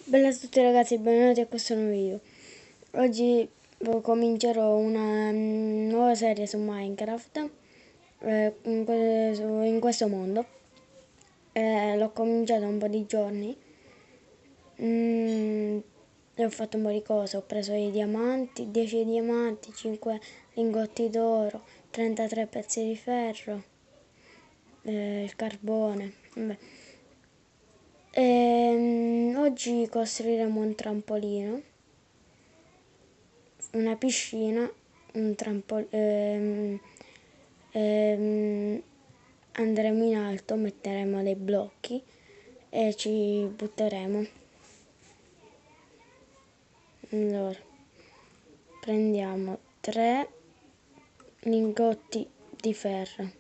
Bella a tutti ragazzi, benvenuti a questo nuovo video. Oggi comincerò una nuova serie su Minecraft in questo mondo. L'ho cominciato un po' di giorni e ho fatto un po' di cose. Ho preso i diamanti, 10 diamanti, 5 lingotti d'oro, 33 pezzi di ferro, il carbone. Vabbè. Oggi costruiremo un trampolino, una piscina, andremo in alto, metteremo dei blocchi e ci butteremo. Allora, prendiamo 3 lingotti di ferro,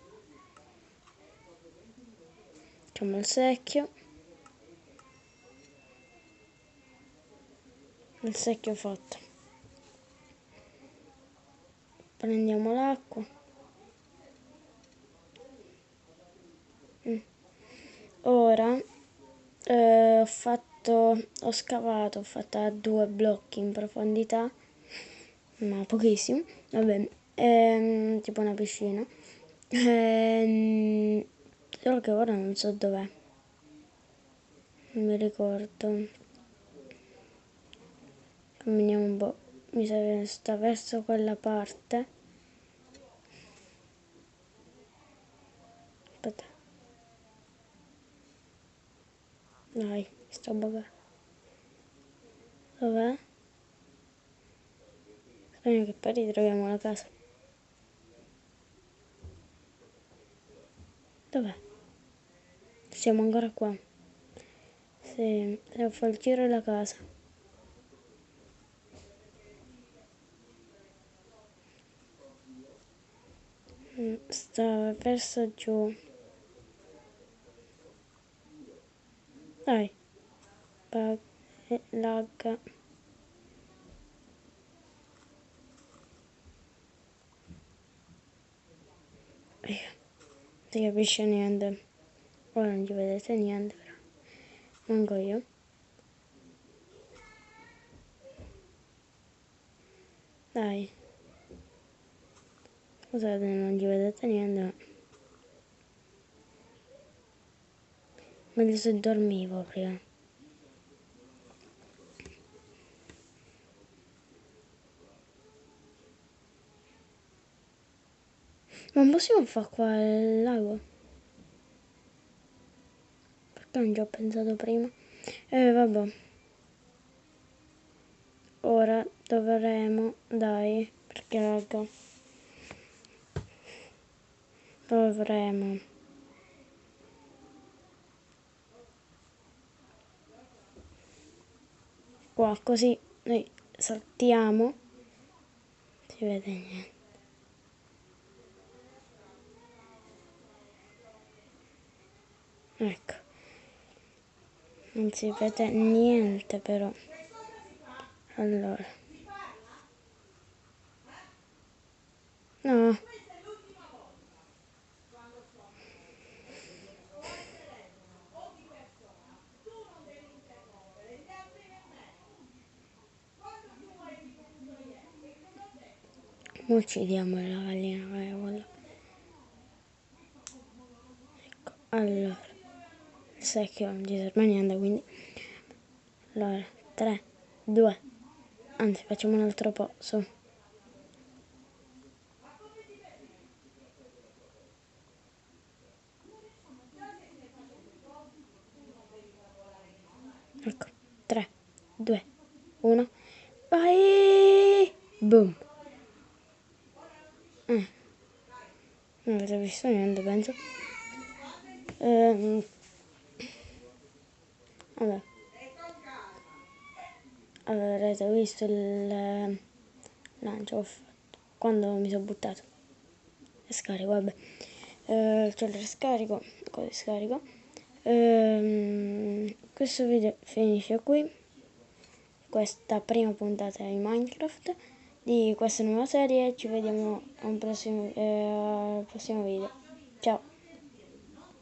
facciamo il secchio fatto. Prendiamo l'acqua. Ora ho scavato, ho fatto a 2 blocchi in profondità, ma pochissimo, vabbè, tipo una piscina, solo che ora non so dov'è, non mi ricordo. Camminiamo un po', mi sa che sta verso quella parte. Aspetta. Dai, sto buggando. Dov'è? Speriamo che poi ritroviamo la casa. Dov'è? Siamo ancora qua. Sì, devo fare il giro della casa. Sta verso giù. Dai. Lagga. Non si capisce niente. Ora non ci vedete niente, però. Manco io. Dai. Scusate, non ci vedete niente, ma... meglio se dormivo prima. Ma non possiamo fare qua il lago? Perché non ci ho pensato prima? Vabbè. Ora dovremo... dai, perché raga. Dovremo... qua, così noi saltiamo. Non si vede niente. Ecco. Non si vede niente però. Allora. No. Uccidiamo la gallina quella. Ecco, allora. Il secchio non ci serve a niente, quindi... allora, 3, 2. Anzi, facciamo un altro po', su. Ecco, 3, 2, 1. Vai! Boom! Non avete visto niente, penso. Vabbè. Avrete visto il lancio quando mi sono buttato. E scarico, vabbè. C'è il riscarico, cosa scarico. Questo video finisce qui. Questa prima puntata di Minecraft di questa nuova serie. Ci vediamo al prossimo video. Ciao.